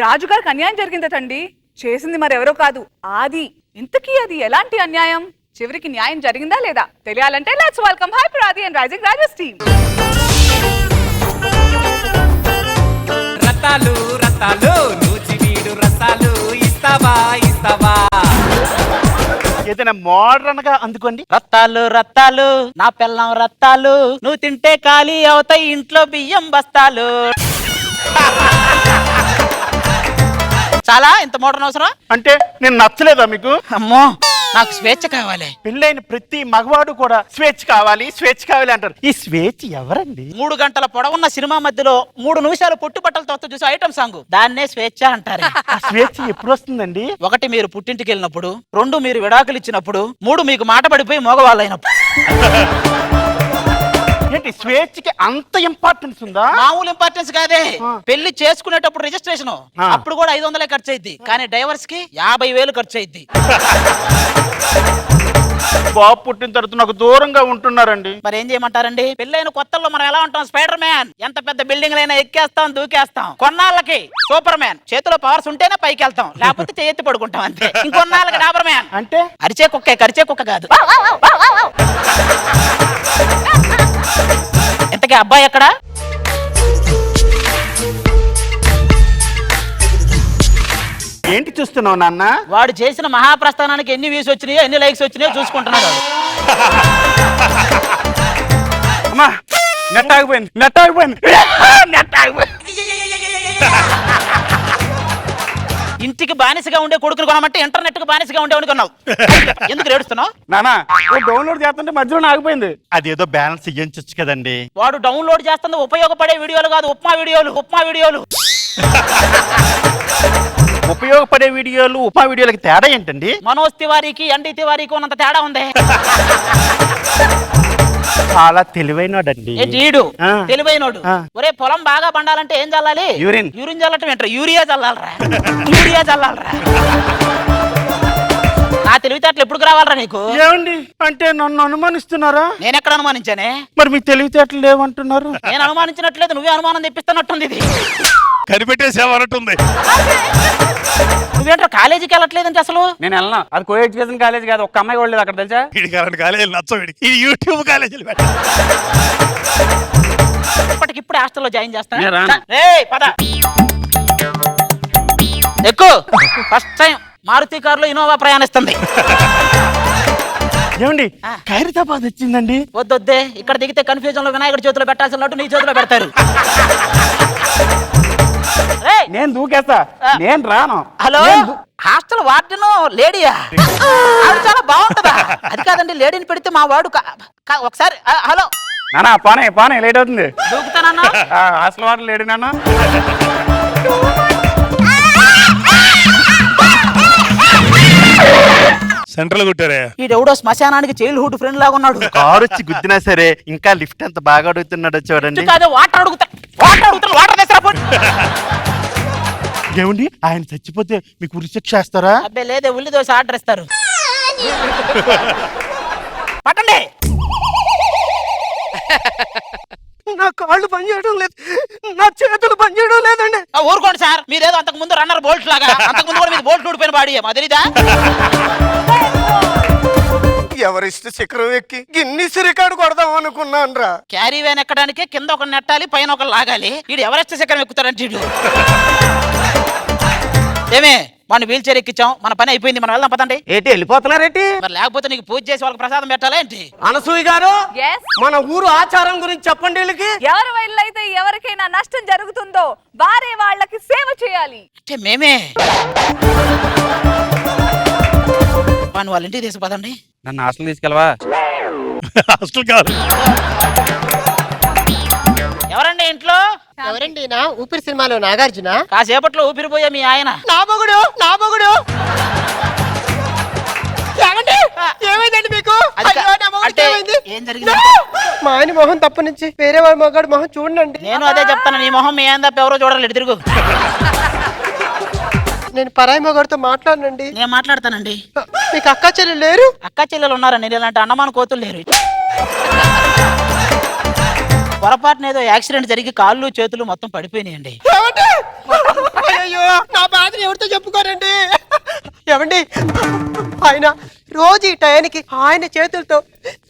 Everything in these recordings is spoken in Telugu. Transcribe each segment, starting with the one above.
రాజుగారికి అన్యాయం జరిగిందటండి. చేసింది మరెవరో కాదు, ఆది. ఇంతకీ అది ఎలాంటి అన్యాయం? చివరికి న్యాయం జరిగిందా లేదా తెలియాలంటే లెట్స్ వెల్కమ్ హైపర్ ఆది అండ్ రైజింగ్ రాజస్ టీమ్. రతాలు రతాలు నూచివీడు రసాలు ఇస్తావా ఇస్తావా. ఏదైనా మోడర్న్ గా అందుకోండి. రత్తాలు రత్తాలు నా పిల్లం రత్తాలు, నువ్వు తింటే ఖాళీ అవుతాయి ఇంట్లో బియ్యం బస్తాలు. చాలా ఇంత మోడర్న్ అవసరం అంటే నేను నచ్చలేదా మీకు? అమ్మో, నాకు స్వేచ్ఛ కావాలి. పెళ్ళైన ప్రతి మగవాడు కూడా స్వేచ్ఛ కావాలి స్వేచ్ఛ కావాలి అంటారు. ఈ స్వేచ్ఛ ఎవరండి? 3 గంటల పొడవున్న సినిమా మధ్యలో 3 నిమిషాలు పొట్టు బట్టలతో చూసి ఐటమ్ సాంగ్, దాన్నే స్వేచ్ఛ అంటారు. ఆ స్వేచ్ఛ ఎప్పుడు వస్తుందండి? 1 మీరు పుట్టింటికి వెళ్ళినప్పుడు, 2 మీరు విడాకులు ఇచ్చినప్పుడు, 3 మీకు మాట పడిపోయి మగవాళ్ళైనప్పుడు. ఏంటి స్వేచ్ఛకి అంత ఇంపార్టెన్స్ ఉందా? మామూలు ఇంపార్టెన్స్ కాదే. పెళ్లి చేసుకునేటప్పుడు రిజిస్ట్రేషన్ అప్పుడు కూడా 500 ఖర్చు అయింది, కానీ డైవర్స్ కి 50,000 ఖర్చు అయింది. బాబు పుట్టిన తర్వాత నాకు దూరంగా ఉంటున్నారండి. మరి ఏం చేయమంటారండి? పెళ్ళైన కొత్తల్లో మనం ఎలా ఉంటాం? Spider man. ఎంత పెద్ద బిల్డింగ్ అయినా ఎక్కేస్తాం, దూకేస్తాం. కొన్నాళ్ళకి సూపర్ మ్యాన్. చేతిలో పవర్స్ ఉంటేనే పైకి వెళ్తాం, లేకపోతే చేయెత్తి పడుకుంటాం అంతే. ఇంకొన్నాళ్ళకి డాబర్ మ్యాన్. అంటే అరిచే కుక్కే, కరిచే కుక్క కాదు. ఇంతకీ అబ్బాయి ఎక్కడ? ఏంటి చూస్తున్నావు నాన్న? వాడు చేసిన మహాప్రస్థానానికి ఎన్ని వ్యూస్ వచ్చినాయో, ఎన్ని లైక్స్ వచ్చినాయో చూసుకుంటున్నాడు. అమ్మా నెట్ ఆగిపోయింది, నెట్ ఆగిపోయింది, నెట్ ఆగిపోయింది. ఇంటికి బానిసగా ఉండే కొడుకుని కొనమంటే ఇంటర్నెట్ కు బానిసగా ఉండే కొన్నావు. ఎందుకు ఏడుస్తున్నావు? నానా డౌన్లోడ్ చేస్తుంటే మధ్యలో ఆగిపోయింది. అదేదో బ్యాలెన్స్ ఇయ్యొచ్చు కదండి. వాడు డౌన్లోడ్ చేస్తుంది ఉపయోగపడే వీడియోలు కాదు, ఉప్మా వీడియోలు. ఉప్మా వీడియోలు ఉపయోగపడే వీడియోలు ఉపా వీడియోలకి తేడా ఏంటండి? మనోజ్ తివారీకి ఎన్డీ తివారీకి ఉన్నంత తేడా ఉంది. చాలా తెలివైనడండి. తెలివైనోడు. ఒరే, పొలం బాగా పండాలంటే ఏం చల్లాలి? యూరిన్. యూరిన్ చల్లటం ఏంట్రా? యూరియా చల్లాలరా, యూరియా చల్లాలరా. నా తెలివితేటలు ఎప్పుడు రావాలరా నీకు? ఏమండి అంటే నన్ను అనుమానిస్తున్నారా? నేను ఎక్కడ అనుమానించానే? మరి మీ తెలివితేటలు లేవంటున్నారు. నేను అనుమానించినట్లేదు, నువ్వే అనుమానం తెప్పిస్తున్నట్టుంది. ఇది కనిపెట్టేసేవన్నట్టుంది. నువ్వేంట్రా కాలేజీకి వెళ్ళట్లేదంటే అసలు? నేను వెళ్ళను. అది కో ఎడ్యుకేషన్ కాలేజ్ కాదు, ఒక్క అమ్మాయి కూడా లేదు అక్కడ, తెలుసా? వీడికి అలాంటి కాలేజీలు నచ్చవు. వీడికి ఈ యూట్యూబ్ కాలేజీలు పెట్ట. ఇప్పటికిప్పుడు హాస్టల్లో జాయిన్ చేస్తాను. నేను రాను. పద ఎక్కు. ఫస్ట్ టైం మారుతి కారులో ఇన్నోవా ప్రయాణిస్తుంది. ఏమండి ఖైరతాబాద్ వచ్చిందండి. వద్దొద్దే, ఇక్కడ దిగితే కన్ఫ్యూజన్ లో వినాయకుడి చేతిలో పెట్టాల్సిన నీ చేతిలో పెడతారు. నేను దూకేస్తా, నేను రాను. హలో, హాస్టల్ వార్డెన్ లేడీయా? ఆవిడ చాలా బాగుంటదా? అది కాదండి, లేడీని పెడితే మా వాడు ఒకసారి. హలో నానా పానే పానే లేట్ అవుతుంది. దూకుతానన్నా? హాస్టల్ వాడు లేడు నాన్న. సెంట్రల్ కొట్టారే. ఈడెవడో శ్మశానానికి చైల్డ్హుడ్ ఫ్రెండ్ లాగా ఉన్నాడు. కారు వచ్చి గుద్దినా సరే ఇంకా లిఫ్ట్ ఎంత బాగా అడుగుతున్నాడో చూడండి. వాటర్ అడుగుతా, వాటర్ తెస్తారా? ఏమండి ఆయన చచ్చిపోతే మీకు ఉరిశిక్ష వేస్తారా? అబ్బే లేదే, ఉల్లి దోశ ఆర్డర్ ఇస్తారు. పట్టండి. నా కాళ్ళు పనిచేయడం లేదు, నా చేతులు పనిచేయడం లేదండి. ఊరుకోండి సార్, మీరేదో అంతకు ముందు రన్నర్ బోల్ట్ లాగా, అంతకు ముందు కూడా మీరు బోల్ట్ ఊడిపోయిన బాడీ అదేదా? ఎవరిష్ట శిఖరం ఎక్కి గిన్నిస్ రికార్డు కొడదాం అనుకున్నాను రా. క్యారీ వ్యాన్ ఎక్కడానికి కింద ఒక నెట్టాలి, పైన ఒక లాగాలి. వీడు ఎవరెస్ట్ శిఖరం ఎక్కుతాడంటే వీడు. ఏమే, మన వీల్ చైర్ ఎక్కించాం, మన పని అయిపోయింది, మనం వెళ్దాం పదండి. ఏంటి వెళ్ళిపోతున్నారేంటి? మరి లేకపోతే నీకు పూజ చేసి వాళ్ళకి ప్రసాదం పెట్టాలా ఏంటి? అనసూయ గారు, Yes? మన ఊరు ఆచారం గురించి చెప్పండి వీళ్ళకి. ఎవరి వల్ల అయితే ఎవరికైనా నష్టం జరుగుతుందో వారే వాళ్ళకి సేవ చేయాలి. అంటే మేమే మన వాళ్ళ ఇంటికి తీసుకుపోదండి. నన్ను హాస్టల్ తీసుకెళ్ళవా? హాస్టల్ కాదు. ఎవరండి ఇంట్లో? ఎవరండి? నా ఊపిరి సినిమాలో నాగార్జున. కాసేపట్లో ఊపిరిపోయే మీ ఆయన. నా మొగుడు, నా మొగుడు. ఏమైందండి మీకు? ఏం జరిగింది? మా ఆయన మొహం తప్ప నుంచి వేరే వాడి మొగాడు మొహం చూడండి. నేను అదే చెప్తాను, నీ మొహం మీ ఆయన తప్ప ఎవరో చూడలేదు. తిరుగు. నేను పరాయి మొగాడితో మాట్లాడనండి. నేను మాట్లాడతానండి. మీకు అక్క చెల్లెలు లేరు? అక్క చెల్లెలు ఉన్నారండి, ఇలాంటి అన్నమాన కోతులు లేరు. పొరపాటున ఏదో యాక్సిడెంట్ జరిగి కాళ్ళు చేతులు మొత్తం పడిపోయినాయండి. అయ్యో నా బాధను ఎవరితో చెప్పుకోరండి. ఏమండి ఆయన రోజు ఈ టయానికి ఆయన చేతులతో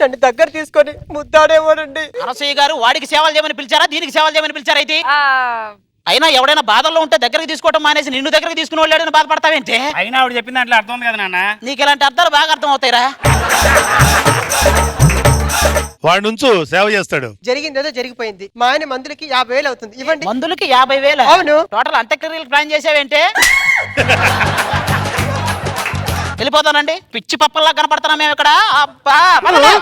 నన్ను దగ్గర తీసుకొని ముద్దాడేమోనండి. అనసూయ గారు వాడికి సేవలు చేయమని పిలిచారా, దీనికి సేవలు చేయమని పిలిచారా అయితే? ఆ, అయినా ఎవడైనా బాధల్లో ఉంటే దగ్గరికి తీసుకోవడం మానేసి నిన్ను దగ్గరికి తీసుకుని వెళ్ళాడని బాధపడతావేంటే? అయినా ఆవిడ చెప్పిన దాంట్లో అర్థం ఉంది కదా నాన్న. నీకు ఇలాంటి అర్థాలు బాగా అర్థం అవుతాయిరా. వాడి నుంచు సేవ చేస్తాడు. జరిగిందేదో జరిగిపోయింది. మా ఆయన మందులకి 50,000 అవుతుంది, ఇవ్వండి. మందులకి 50,000? అవును. టోటల్ అంత్యక్రియలు ప్లాన్ చేసావేంటే? వెళ్ళిపోతానండి. పిచ్చి పప్పల్లా కనపడుతున్నా మేము ఇక్కడ. అబ్బా పదండి.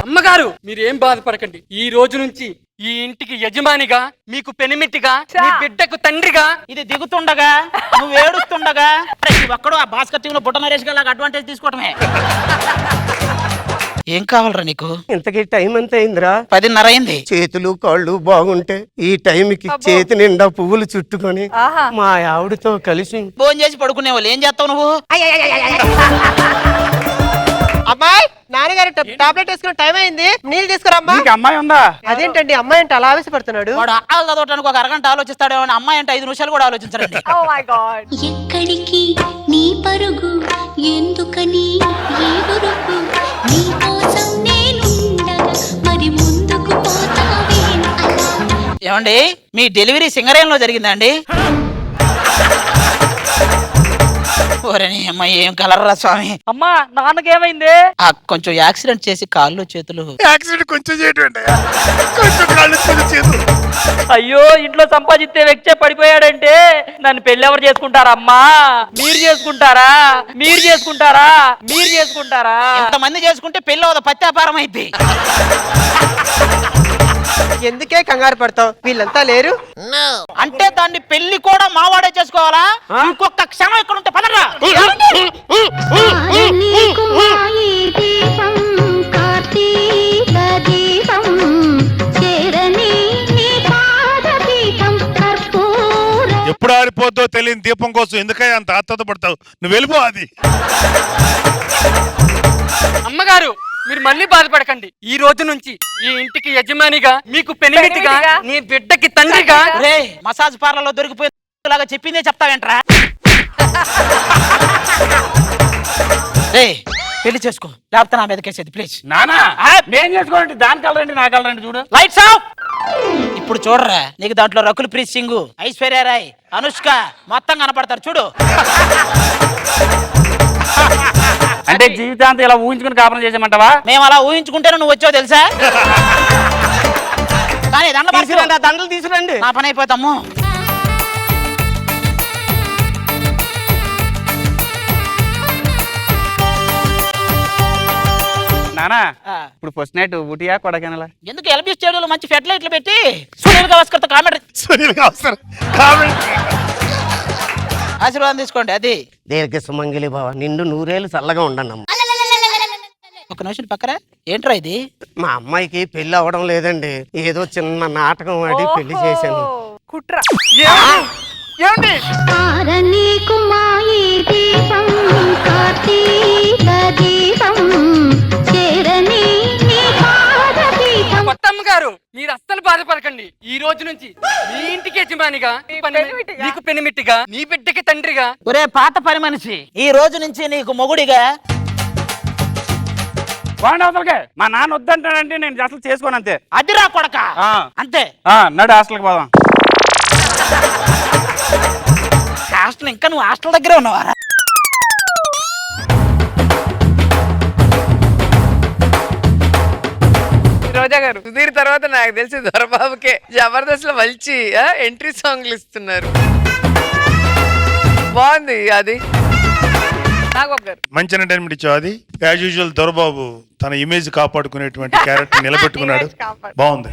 అమ్మగారు మీరేం బాధపడకండి. ఈ రోజు నుంచి ఈ ఇంటికి యజమానిగా, మీకు పెనిమిటిగా, మీ బిడ్డకు తండ్రిగా. ఇది దిగుతుండగా నువ్వు ఏడుస్తుండగా ప్రతి ఒక్కడు ఆ భాస్కర్ టీంలో బుట్ట నరేష్ గారు అడ్వాంటేజ్ తీసుకోవటమే. ఏం కావాలరా నీకు? ఇంతకీ టైం ఎంత అయిందిరా? 10:30 అయింది. చేతులు కాళ్ళు బాగుంటే ఈ టైంకి చేతి నిండా పువ్వులు చుట్టుకొని ఆహా. మా ఆవిడతో కలిసి ఫోన్ చేసి పడుకునే వాళ్ళు ఏం చేస్తావు నువ్వు? అమ్మాయి నాన్నగారు టాబ్లెట్ వేసుకున్న టైం అయింది, నీళ్ళు తీసుకురమ్మా. నీకు అమ్మాయి ఉందా? అదేంటండి అమ్మాయి అంటే అలా ఆవేశపడుతున్నాడు? వాడు అక్కాలు చదవటానికి ఒక అరగంట ఆలోచిస్తాడేమో, అమ్మాయి అంటే 5 నిమిషాలు కూడా ఆలోచించరండి. oh my God. ఎక్కడికి నీ పరుగు, ఎందుకని ఈ గురుగు, నీ కోసం నేనుండగా మరి ముందుకు పోతావేం అలా? ఏమండి మీ డెలివరీ సింగరేణిలో జరిగిందా అండి? ఓరని అమ్మాయి ఏం కలర్రా స్వామి. అమ్మా నాన్నకేమైంది? కొంచెం యాక్సిడెంట్ చేసి కాళ్ళు చేతులు. యాక్సిడెంట్ కొంచెం చేయటం కొంచెం కాళ్ళు చేతులు. అయ్యో ఇంట్లో సంపాదిస్తే వ్యక్తే పడిపోయాడంటే నన్ను పెళ్లి ఎవరు చేసుకుంటారమ్మా? మీరు చేసుకుంటారా? మీరు చేసుకుంటారా? మీరు చేసుకుంటారా? ఎంతమంది చేసుకుంటే పెళ్ళి అవుదా పత్యాపారం అయింది. ఎందుకే కంగారు పడతావు, వీళ్ళంతా లేరు. అంటే దాన్ని పెళ్లి కూడా మావాడే చేసుకోవాలా? ఇంకొక క్షణం ఇక్కడ ఉంటే పదరా. నీకు మాయి దీపం, కార్తీక దీపం, చేరని నీ పాదపీఠం కర్పూర. ఎప్పుడు ఆరిపోద్దో తెలియని దీపం కోసం ఎందుకై అంత ఆత్మత పడతావు? నువ్వు వెళ్ళిపో. అది అమ్మగారు మీరు మళ్ళీ బాధపడకండి. ఈ రోజు నుంచి ఈ ఇంటికి యజమానిగా, మీకు పెనిమిటిగా, నీ బిడ్డకి తండ్రిగా. రే మసాజ్ పార్లర్ లో దొరికిపోయేలాగా చెప్పిందే చెప్తావేంట్రా? రే పెళ్లి చేసుకో, లేకపోతే నా మీద కేసేది ప్లీజ్. నానా నేను చేసుకోండి, దాని కలరండి నా కలరండి. చూడు లైట్స్ ఆఫ్. ఇప్పుడు చూడరా, నీకు దాంట్లో రకుల్ ప్రీత్ సింగ్, ఐశ్వర్య రాయ్, అనుష్క మొత్తం కనపడతారు చూడు. అంటే జీవితాంతం ఇలా ఊహించుకుని కాపురం చేసామంటావా? మేము అలా ఊహించుకుంటేనే నువ్వు వచ్చావు తెలుసా? కానీ దండలు తీసుకురండి. నా పని అయిపోతాము. నానా ఇప్పుడు ఫస్ట్ నైట్ ఊటియా కొడకెనలా? ఎందుకు ఎల్బీ స్టేడియంలో మంచి ఫెడ్ లైట్లు పెట్టి సునీల్ గవాస్కర్ తో కామెడీ ఆశీర్వాదం తీసుకోండి. అది దీర్ఘ సుమంగిలి బావ, నిండు నూరేళ్ళు చల్లగా ఉండనమ్మ. ఒక నిమిషం పక్కరా. ఏంట్రా ఇది? మా అమ్మాయికి పెళ్లి అవడం లేదండి, ఏదో చిన్న నాటకం ఆడి పెళ్లి చేశాను. కుట్ర. నీకు మాయి దీపం, కార్తీక దీపం, చేరని నీ పాదపీఠం. కొత్తమ్మ గారు మీరు అస్సలు బాధపడకండి. ఈ రోజు నుంచి మీ ఇంటికి యజమానిగా, నీకు పెనిమిటిగా, నీ బిడ్డకి తండ్రిగా. ఒరే పాత పని మనిషి, ఈ రోజు నుంచి నీకు మొగుడిగా. వాడి అవతలకే. మా నాన్న వద్దంటాడంటే నేను అసలు చేసుకోను అంతే. అదిరా కొడక అంతే. నడు హాస్టల్కి పోదాం. హాస్టల్ ఇంకా నువ్వు హాస్టల్ దగ్గరే ఉన్నావారా? రోజా గారు సుధీర్ తర్వాత నాకు తెలిసి దొరబాబుకే జబర్దస్త్ లో మంచి ఎంట్రీ సాంగ్లు ఇస్తున్నారు. బాగుంది అది. నాగబాబు గారు మంచి ఎంటర్టైన్మెంట్ ఇచ్చావు. అది యాజ్ యూజువల్ దొరబాబు తన ఇమేజ్ కాపాడుకునేటువంటి క్యారెక్టర్ నిలబెట్టుకున్నాడు. బాగుంది.